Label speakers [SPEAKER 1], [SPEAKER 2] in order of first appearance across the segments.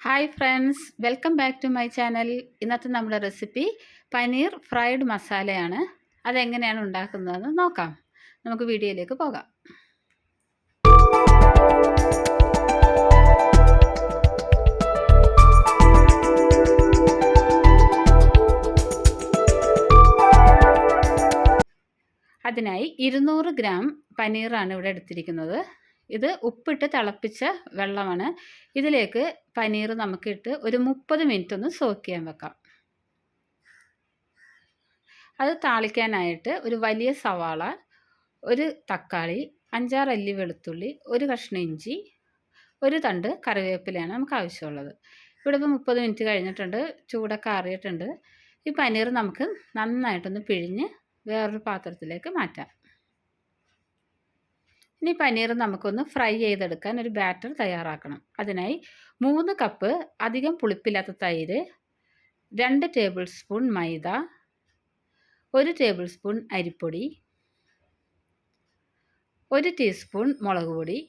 [SPEAKER 1] Hi friends, welcome back to my channel. ഇന്നത്തെ നമ്മുടെ recipe paneer fried മസാലയാണ്. അതെങ്ങനെയാണ് ഉണ്ടാക്കുന്നതെന്ന് നോക്കാം. നമുക്ക് വീഡിയോയിലേക്ക് പോകാം. അതിനായി 200 ഗ്രാം പനീറാണ് ഇവിടെ എടുത്തിരിക്കുന്നത്. ഇത് ഉപ്പിട്ട് തിളപ്പിച്ച വെള്ളമാണ്. ഇതിലേക്ക് പനീർ നമുക്കിട്ട് ഒരു 30 മിനിറ്റ് ഒന്ന് സോക്ക് ചെയ്യാൻ വെക്കാം. അത് താളിക്കാനായിട്ട് ഒരു വലിയ സവാള, ഒരു തക്കാളി, 5-6 അല്ലി വെളുത്തുള്ളി, ഒരു കഷ്ണം ഇഞ്ചി, ഒരു തണ്ട് കറിവേപ്പിലയാണ് നമുക്ക് ആവശ്യമുള്ളത്. ഇവിടെ ഇപ്പോൾ 30 മിനിറ്റ് കഴിഞ്ഞിട്ടുണ്ട്. ചൂടൊക്കെ ആറിയിട്ടുണ്ട്. ഈ പനീർ നമുക്ക് നന്നായിട്ടൊന്ന് പിഴിഞ്ഞ് വേറൊരു പാത്രത്തിലേക്ക് മാറ്റാം. ഇനി പനീർ നമുക്കൊന്ന് ഫ്രൈ ചെയ്തെടുക്കാൻ ഒരു ബാറ്റർ തയ്യാറാക്കണം. അതിനായി 3 കപ്പ് അധികം പുളിപ്പില്ലാത്ത തൈര്, 2 ടേബിൾ സ്പൂൺ മൈദ, 1 ടേബിൾ സ്പൂൺ അരിപ്പൊടി, 1 ടീസ്പൂൺ മുളക് പൊടി,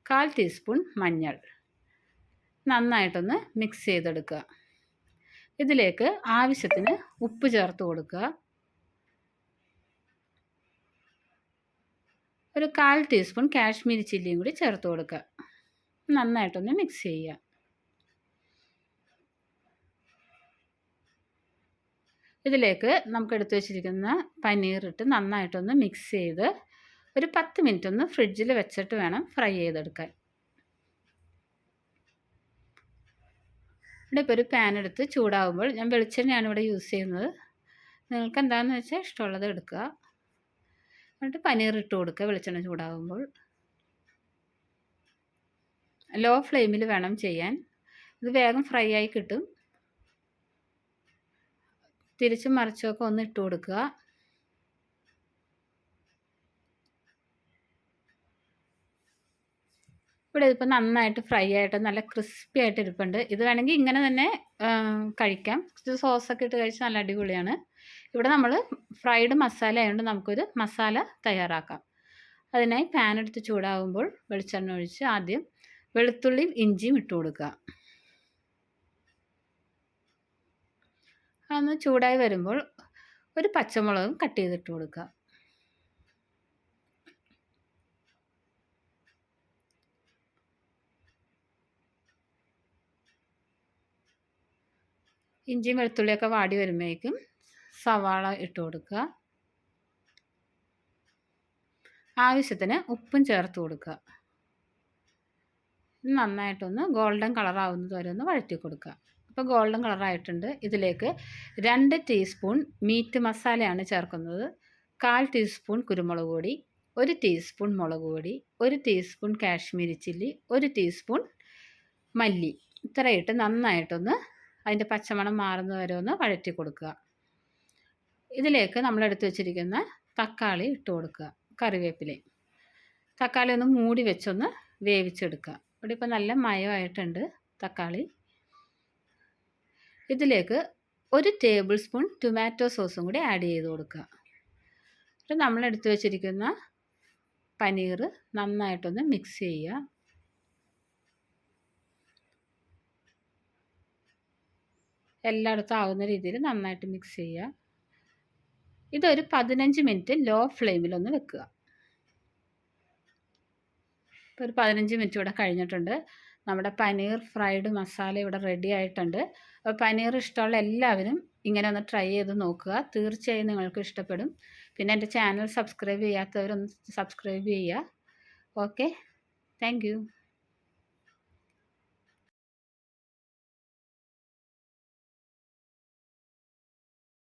[SPEAKER 1] 1/4 ടീസ്പൂൺ മഞ്ഞൾ നന്നായിട്ടൊന്ന് മിക്സ് ചെയ്തെടുക്കുക. ഇതിലേക്ക് ആവശ്യത്തിന് ഉപ്പ് ചേർത്ത് കൊടുക്കുക. ഒരു 1/4 ടീസ്പൂൺ കാശ്മീരി ചില്ലിയും കൂടി ചേർത്ത് കൊടുക്കുക. നന്നായിട്ടൊന്ന് മിക്സ് ചെയ്യുക. ഇതിലേക്ക് നമുക്ക് എടുത്തു വെച്ചിരിക്കുന്ന പനീർ ഇട്ട് നന്നായിട്ടൊന്ന് മിക്സ് ചെയ്ത് ഒരു 10 മിനിറ്റ് ഒന്ന് ഫ്രിഡ്ജിൽ വെച്ചിട്ട് വേണം ഫ്രൈ ചെയ്തെടുക്കാൻ. ഇവിടെ ഇപ്പോൾ ഒരു പാൻ എടുത്ത് ചൂടാകുമ്പോൾ ഞാൻ വെളിച്ചെണ്ണയാണ് ഇവിടെ യൂസ് ചെയ്യുന്നത്. നിങ്ങൾക്ക് എന്താണെന്ന് വെച്ചാൽ ഇഷ്ടമുള്ളത് എടുക്കുക. എന്നിട്ട് പനീർ ഇട്ട് കൊടുക്കുക. വെളിച്ചെണ്ണ ചൂടാകുമ്പോൾ ലോ ഫ്ലെയിമിൽ വേണം ചെയ്യാൻ. ഇത് വേഗം ഫ്രൈ ആയി കിട്ടും. തിരിച്ചും മറിച്ചൊക്കെ ഒന്ന് ഇട്ട് കൊടുക്കുക. ഇവിടെ ഇതിപ്പോൾ നന്നായിട്ട് ഫ്രൈ ആയിട്ട് നല്ല ക്രിസ്പി ആയിട്ട് ഇരിപ്പുണ്ട്. ഇത് വേണമെങ്കിൽ ഇങ്ങനെ തന്നെ കഴിക്കാം. ഇത് സോസൊക്കെ ഇട്ട് കഴിച്ച് നല്ല അടിപൊളിയാണ്. ഇവിടെ നമ്മൾ ഫ്രൈഡ് മസാല ആയതുകൊണ്ട് നമുക്കൊരു മസാല തയ്യാറാക്കാം. അതിനായി പാൻ എടുത്ത് ചൂടാകുമ്പോൾ വെളിച്ചെണ്ണ ഒഴിച്ച് ആദ്യം വെളുത്തുള്ളിയും ഇഞ്ചിയും ഇട്ട് കൊടുക്കുക. അതൊന്ന് ചൂടായി വരുമ്പോൾ ഒരു പച്ചമുളകും കട്ട് ചെയ്തിട്ട് കൊടുക്കുക. ഇഞ്ചിയും വെളുത്തുള്ളിയൊക്കെ വാടി വരുമ്പോഴേക്കും സവാള ഇട്ട് കൊടുക്കുക. ആവശ്യത്തിന് ഉപ്പും ചേർത്ത് കൊടുക്കുക. നന്നായിട്ടൊന്ന് ഗോൾഡൻ കളറാവുന്നത് വരെ ഒന്ന് വഴറ്റി കൊടുക്കുക. ഇപ്പോൾ ഗോൾഡൻ കളറായിട്ടുണ്ട്. ഇതിലേക്ക് 2 ടീസ്പൂൺ മീറ്റ് മസാലയാണ് ചേർക്കുന്നത്. 1/4 ടീസ്പൂൺ കുരുമുളക് പൊടി, 1 ടീസ്പൂൺ മുളക് പൊടി, 1 ടീസ്പൂൺ കാശ്മീരി ചില്ലി, 1 ടീസ്പൂൺ മല്ലി, ഇത്രയിട്ട് നന്നായിട്ടൊന്ന് അതിൻ്റെ പച്ചമണം മാറുന്നത് വരെ ഒന്ന് വഴറ്റി കൊടുക്കുക. ഇതിലേക്ക് നമ്മൾ എടുത്തു വെച്ചിരിക്കുന്ന തക്കാളി ഇട്ട് കൊടുക്കുക. കറിവേപ്പിലയും തക്കാളി ഒന്ന് മൂടി വെച്ചൊന്ന് വേവിച്ചെടുക്കുക. ഇവിടെ ഇപ്പോൾ നല്ല മയമായിട്ടുണ്ട് തക്കാളി. ഇതിലേക്ക് 1 ടേബിൾ സ്പൂൺ ടൊമാറ്റോ സോസും കൂടി ആഡ് ചെയ്ത് കൊടുക്കുക. എന്നിട്ട് നമ്മൾ എടുത്തു വെച്ചിരിക്കുന്ന പനീർ നന്നായിട്ടൊന്ന് മിക്സ് ചെയ്യുക. എല്ലായിടത്തും ആവുന്ന രീതിയിൽ നന്നായിട്ട് മിക്സ് ചെയ്യുക. ഇതൊരു 15 മിനിറ്റ് ലോ ഫ്ലെയിമിലൊന്ന് വെക്കുക. ഇപ്പോൾ ഒരു 15 മിനിറ്റ് ഇവിടെ കഴിഞ്ഞിട്ടുണ്ട്. നമ്മുടെ പനീർ ഫ്രൈഡ് മസാല ഇവിടെ റെഡി ആയിട്ടുണ്ട്. അപ്പോൾ പനീർ ഇഷ്ടമുള്ള എല്ലാവരും ഇങ്ങനെ ഒന്ന് ട്രൈ ചെയ്ത് നോക്കുക. തീർച്ചയായും നിങ്ങൾക്ക് ഇഷ്ടപ്പെടും. പിന്നെ എൻ്റെ ചാനൽ സബ്സ്ക്രൈബ് ചെയ്യാത്തവരൊന്ന് സബ്സ്ക്രൈബ് ചെയ്യുക. Okay, thank you.